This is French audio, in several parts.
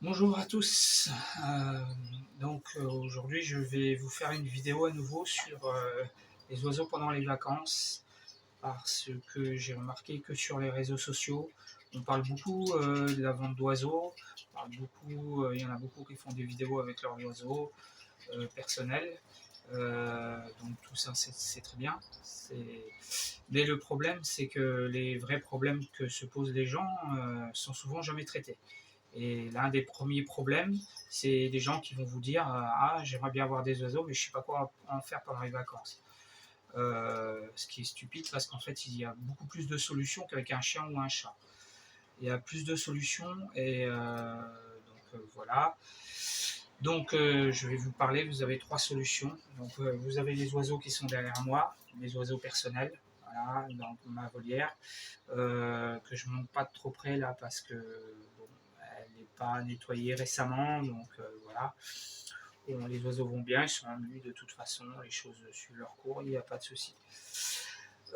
Bonjour à tous. Aujourd'hui, je vais vous faire une vidéo à nouveau sur les oiseaux pendant les vacances, parce que j'ai remarqué que sur les réseaux sociaux, on parle beaucoup de la vente d'oiseaux. Il y en a beaucoup qui font des vidéos avec leurs oiseaux personnels. Donc tout ça, c'est très bien. Mais le problème, c'est que les vrais problèmes que se posent les gens sont souvent jamais traités. Et l'un des premiers problèmes, c'est des gens qui vont vous dire ah, j'aimerais bien avoir des oiseaux, mais je ne sais pas quoi en faire pendant les vacances. Ce qui est stupide parce qu'en fait, il y a beaucoup plus de solutions qu'avec un chien ou un chat. Il y a plus de solutions et voilà. Je vais vous parler. Vous avez trois solutions. Vous avez les oiseaux qui sont derrière moi, les oiseaux personnels, voilà, dans ma volière, que je ne monte pas de trop près là parce que bon, elle n'est pas nettoyée récemment, voilà. Bon, les oiseaux vont bien, ils sont en nus de toute façon, les choses suivent leur cours, il n'y a pas de souci.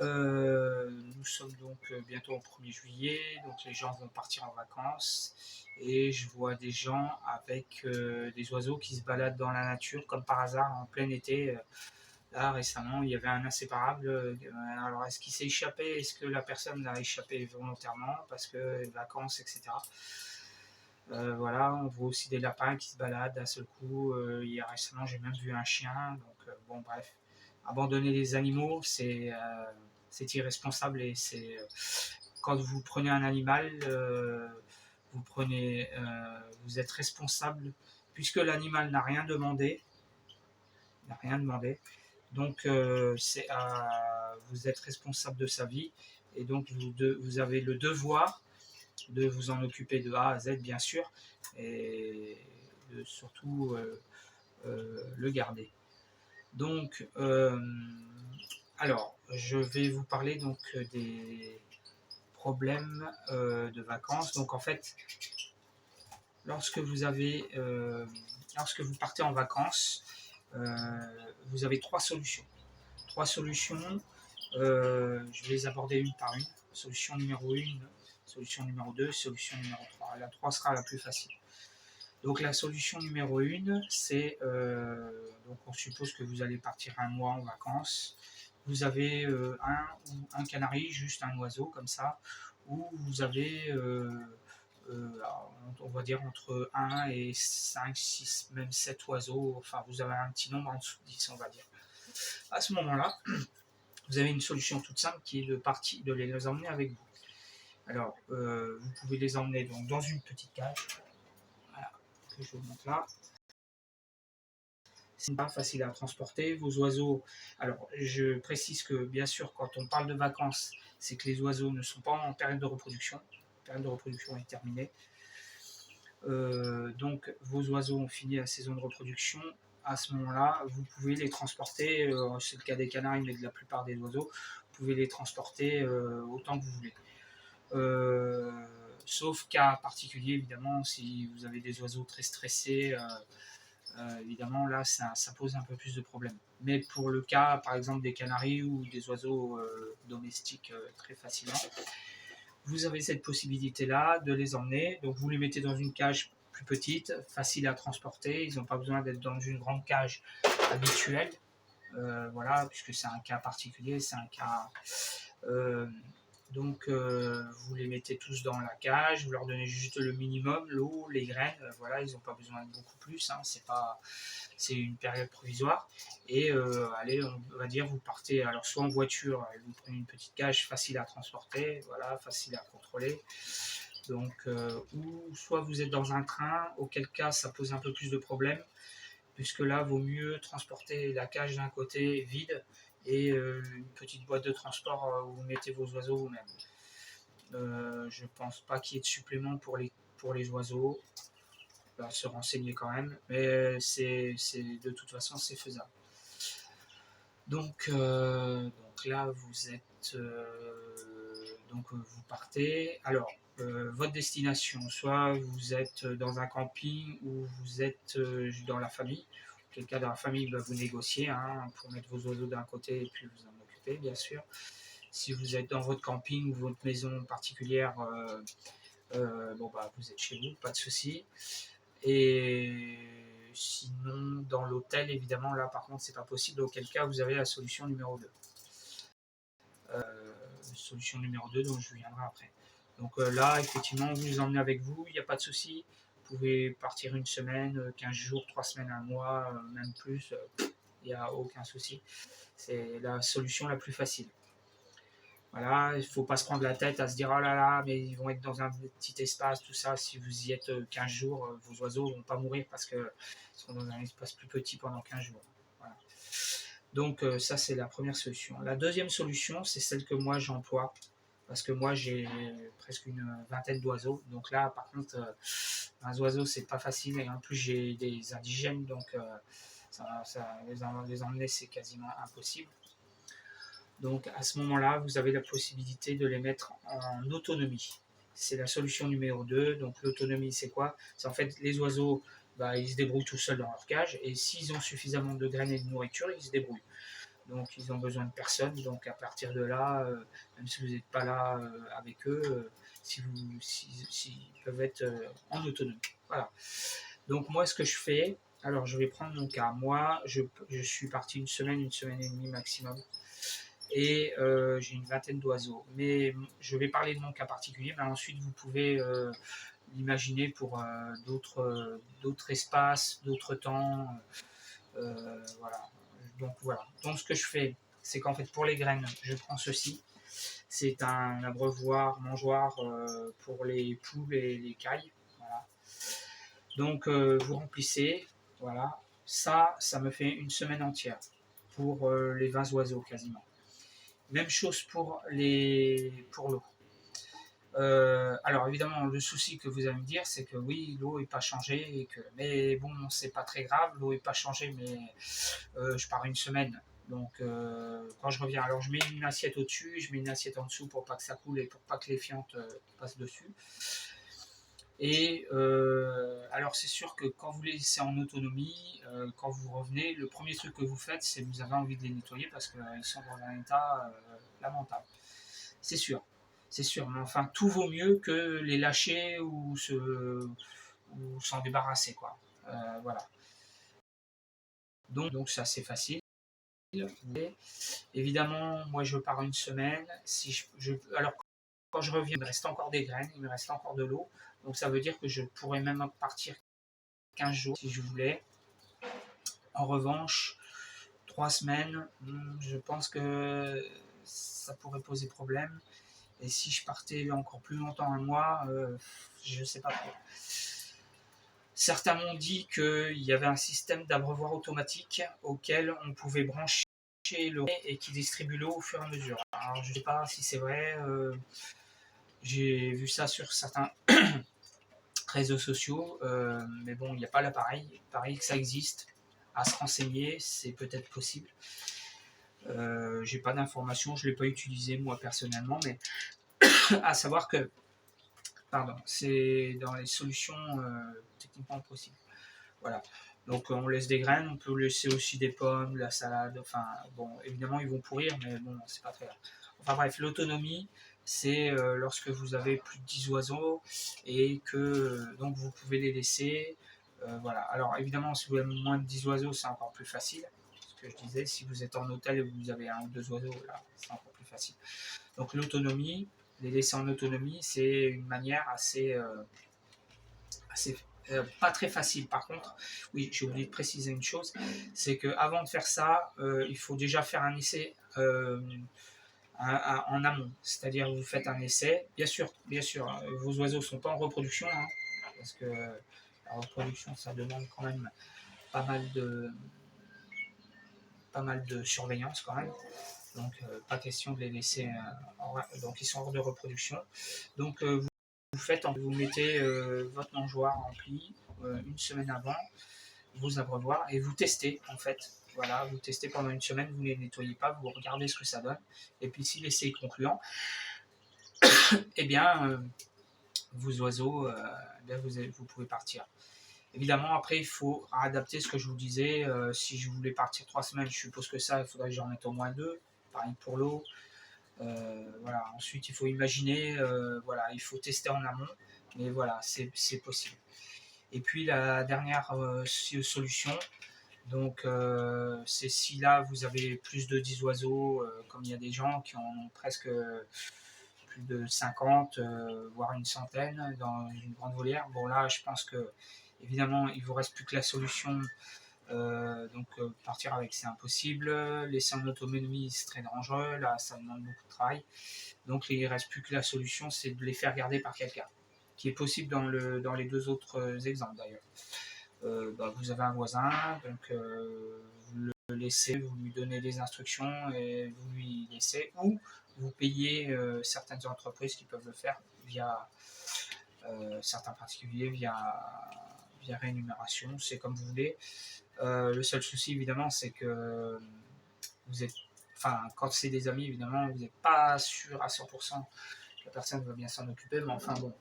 Nous sommes donc bientôt au 1er juillet, donc les gens vont partir en vacances et je vois des gens avec des oiseaux qui se baladent dans la nature comme par hasard en plein été. Là récemment, il y avait un inséparable. Alors est-ce qu'il s'est échappé? Est-ce que la personne l'a échappé volontairement parce que les vacances, etc. Voilà, on voit aussi des lapins qui se baladent d'un seul coup. Hier récemment, j'ai même vu un chien. Bon, bref, abandonner les animaux, c'est irresponsable et c'est quand vous prenez un animal, vous êtes responsable puisque l'animal n'a rien demandé. Vous êtes responsable de sa vie et donc vous avez le devoir de vous en occuper de A à Z, bien sûr, et de surtout le garder. Donc, alors, je vais vous parler donc des problèmes de vacances. Donc, en fait, lorsque vous avez, lorsque vous partez en vacances, vous avez trois solutions. Trois solutions. Je vais les aborder une par une. Solution numéro 1, solution numéro 2, solution numéro 3. La 3 sera la plus facile. Donc la solution numéro 1, c'est donc on suppose que vous allez partir un mois en vacances. Vous avez un canari, juste un oiseau comme ça, ou vous avez on va dire entre 1 et 5, 6, même 7 oiseaux. Enfin, vous avez un petit nombre en dessous de 10, on va dire. À ce moment-là, vous avez une solution toute simple qui est de les emmener avec vous. Alors, vous pouvez les emmener donc dans une petite cage, voilà, que je vous montre là. C'est pas facile à transporter. Vos oiseaux, alors je précise que bien sûr, quand on parle de vacances, c'est que les oiseaux ne sont pas en période de reproduction. La période de reproduction est terminée. Donc, vos oiseaux ont fini la saison de reproduction. À ce moment-là, vous pouvez les transporter, c'est le cas des canaris, mais de la plupart des oiseaux, vous pouvez les transporter autant que vous voulez. Sauf cas particulier, évidemment, si vous avez des oiseaux très stressés, évidemment, là, ça pose un peu plus de problèmes. Mais pour le cas, par exemple, des canaris ou des oiseaux domestiques très facilement, vous avez cette possibilité-là de les emmener. Donc, vous les mettez dans une cage plus petite, facile à transporter. Ils n'ont pas besoin d'être dans une grande cage habituelle. Voilà, puisque c'est un cas particulier, c'est un cas euh, vous les mettez tous dans la cage, vous leur donnez juste le minimum, l'eau, les graines, voilà, ils n'ont pas besoin de beaucoup plus, hein, c'est une période provisoire. Et allez, on va dire, vous partez, alors soit en voiture, vous prenez une petite cage facile à transporter, voilà, facile à contrôler. Ou soit vous êtes dans un train, auquel cas ça pose un peu plus de problèmes, puisque là, vaut mieux transporter la cage d'un côté vide et une petite boîte de transport où vous mettez vos oiseaux vous-même. Je pense pas qu'il y ait de supplément pour les oiseaux. Il va se renseigner quand même, mais de toute façon c'est faisable. Donc là vous êtes vous partez. Alors votre destination, soit vous êtes dans un camping ou vous êtes dans la famille. Quel cas dans la famille, vous négociez hein, pour mettre vos oiseaux d'un côté et puis vous en occuper bien sûr. Si vous êtes dans votre camping ou votre maison particulière, vous êtes chez vous, pas de souci. Et sinon, dans l'hôtel, évidemment, là par contre, c'est pas possible, auquel cas vous avez la solution numéro 2. Solution numéro 2, dont je viendrai après. Donc là, effectivement, vous les emmenez avec vous, il n'y a pas de souci. Vous pouvez partir une semaine, 15 jours, 3 semaines, un mois, même plus, il n'y a aucun souci. C'est la solution la plus facile. Voilà, il ne faut pas se prendre la tête à se dire oh là là, mais ils vont être dans un petit espace, tout ça. Si vous y êtes 15 jours, vos oiseaux ne vont pas mourir parce qu'ils sont dans un espace plus petit pendant 15 jours. Voilà. Donc ça, c'est la première solution. La deuxième solution, c'est celle que moi j'emploie parce que moi j'ai presque une vingtaine d'oiseaux. Donc là, par contre, un oiseau, c'est pas facile. Et en plus, j'ai des indigènes, donc les emmener, c'est quasiment impossible. Donc à ce moment-là, vous avez la possibilité de les mettre en autonomie. C'est la solution numéro 2. Donc l'autonomie, c'est quoi? C'est en fait les oiseaux, ils se débrouillent tout seuls dans leur cage. Et s'ils ont suffisamment de graines et de nourriture, ils se débrouillent. Donc ils ont besoin de personne. Donc à partir de là, même si vous n'êtes pas là avec eux, ils peuvent être en autonomie. Voilà. Donc moi, ce que je fais, alors je vais prendre mon cas. Moi, je suis parti une semaine et demie maximum. Et j'ai une vingtaine d'oiseaux. Mais je vais parler de mon cas particulier, mais ensuite vous pouvez l'imaginer pour d'autres espaces, d'autres temps. Voilà. Voilà. Donc ce que je fais, c'est qu'en fait pour les graines, je prends ceci. C'est un abreuvoir, mangeoire pour les poules et les cailles. Voilà. Donc vous remplissez. Voilà. Ça me fait une semaine entière pour les 20 oiseaux quasiment. Même chose pour l'eau. Alors évidemment, le souci que vous allez me dire, c'est que oui, l'eau n'est pas changée, mais bon, c'est pas très grave, l'eau n'est pas changée, mais je pars une semaine. Donc quand je reviens, alors je mets une assiette au-dessus, je mets une assiette en dessous pour pas que ça coule et pour pas que les fientes passent dessus. Et alors c'est sûr que quand vous les laissez en autonomie, quand vous revenez, le premier truc que vous faites, c'est que vous avez envie de les nettoyer parce qu'ils sont dans un état lamentable. C'est sûr, mais enfin tout vaut mieux que les lâcher ou s'en débarrasser, quoi. Voilà. Donc c'est assez facile. Évidemment, moi je pars une semaine. Alors quand je reviens, il me reste encore des graines, il me reste encore de l'eau. Donc ça veut dire que je pourrais même partir 15 jours si je voulais. En revanche, 3 semaines, je pense que ça pourrait poser problème. Et si je partais encore plus longtemps, un mois, je ne sais pas trop. Certains m'ont dit qu'il y avait un système d'abreuvoir automatique auquel on pouvait brancher l'eau et qui distribue l'eau au fur et à mesure. Alors je ne sais pas si c'est vrai. J'ai vu ça sur certains réseaux sociaux, mais bon, il n'y a pas l'appareil. Pareil que ça existe. À se renseigner, c'est peut-être possible. J'ai pas d'informations, je l'ai pas utilisé moi personnellement, mais à savoir que, c'est dans les solutions techniquement possibles. Voilà. Donc on laisse des graines, on peut laisser aussi des pommes, de la salade, enfin bon, évidemment ils vont pourrir, mais bon, c'est pas très grave. Enfin bref, l'autonomie, c'est lorsque vous avez plus de 10 oiseaux et que donc vous pouvez les laisser. Voilà. Alors évidemment, si vous avez moins de 10 oiseaux, c'est encore plus facile. Ce que je disais, si vous êtes en hôtel et vous avez 1 ou 2 oiseaux, là, c'est encore plus facile. Donc l'autonomie, les laisser en autonomie, c'est une manière assez pas très facile. Par contre, oui, j'ai oublié de préciser une chose, c'est qu'avant de faire ça, il faut déjà faire un essai en amont. C'est-à-dire vous faites un essai. Bien sûr, vos oiseaux ne sont pas en reproduction, hein, parce que la reproduction, ça demande quand même pas mal de surveillance quand même. Donc pas question de les laisser, donc ils sont hors de reproduction. Donc vous mettez votre mangeoire rempli une semaine avant, vos abreuvoirs, et vous testez en fait. Voilà, vous testez pendant une semaine, vous ne les nettoyez pas, vous regardez ce que ça donne. Et puis si l'essai est concluant, eh bien vos oiseaux, vous pouvez partir. Évidemment, après, il faut adapter ce que je vous disais. Si je voulais partir 3 semaines, je suppose que ça, il faudrait que j'en mette au moins 2. Pareil pour l'eau. Voilà. Ensuite, il faut imaginer, voilà, il faut tester en amont. Mais voilà, c'est possible. Et puis la dernière solution, donc c'est si là vous avez plus de 10 oiseaux, comme il y a des gens qui en ont presque plus de 50, voire une centaine dans une grande volière. Bon là je pense que évidemment il vous reste plus que la solution. Partir avec c'est impossible, laisser en autonomie c'est très dangereux, là ça demande beaucoup de travail. Donc il ne reste plus que la solution, c'est de les faire garder par quelqu'un, qui est possible dans les deux autres exemples d'ailleurs. Vous avez un voisin, donc vous le laissez, vous lui donnez les instructions et vous lui laissez, ou vous payez certaines entreprises qui peuvent le faire via certains particuliers, via rémunération, c'est comme vous voulez. Le seul souci évidemment c'est que vous êtes, enfin quand c'est des amis évidemment vous n'êtes pas sûr à 100% que la personne va bien s'en occuper, mais enfin bon,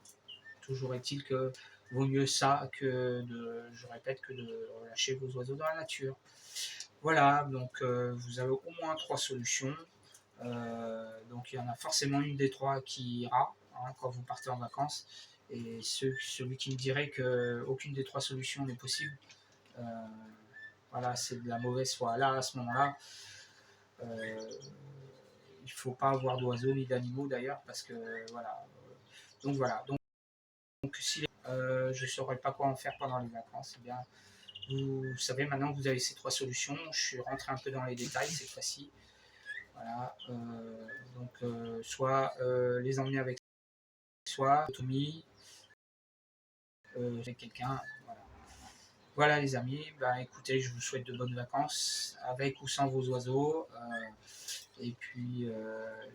toujours est-il que vaut mieux ça que je répète, que de relâcher vos oiseaux dans la nature. Voilà, donc vous avez au moins 3 solutions. Donc il y en a forcément une des 3 qui ira quand vous partez en vacances. Et celui qui me dirait qu'aucune des 3 solutions n'est possible, euh, voilà, c'est de la mauvaise foi. Là, à ce moment-là, il ne faut pas avoir d'oiseaux ni d'animaux d'ailleurs, parce que voilà. Donc voilà. Donc si je ne saurais pas quoi en faire pendant les vacances, eh bien, vous savez maintenant que vous avez ces 3 solutions. Je suis rentré un peu dans les détails cette fois-ci. Voilà. Soit les emmener avec soi, Tommy, avec quelqu'un. Voilà. Voilà les amis, bah, écoutez, je vous souhaite de bonnes vacances, avec ou sans vos oiseaux. Et puis,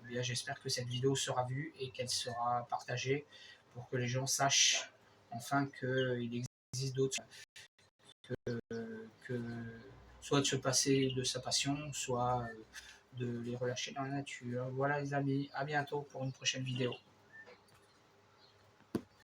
bien, j'espère que cette vidéo sera vue et qu'elle sera partagée pour que les gens sachent enfin qu'il existe d'autres que soit de se passer de sa passion, soit de les relâcher dans la nature. Voilà les amis, à bientôt pour une prochaine vidéo.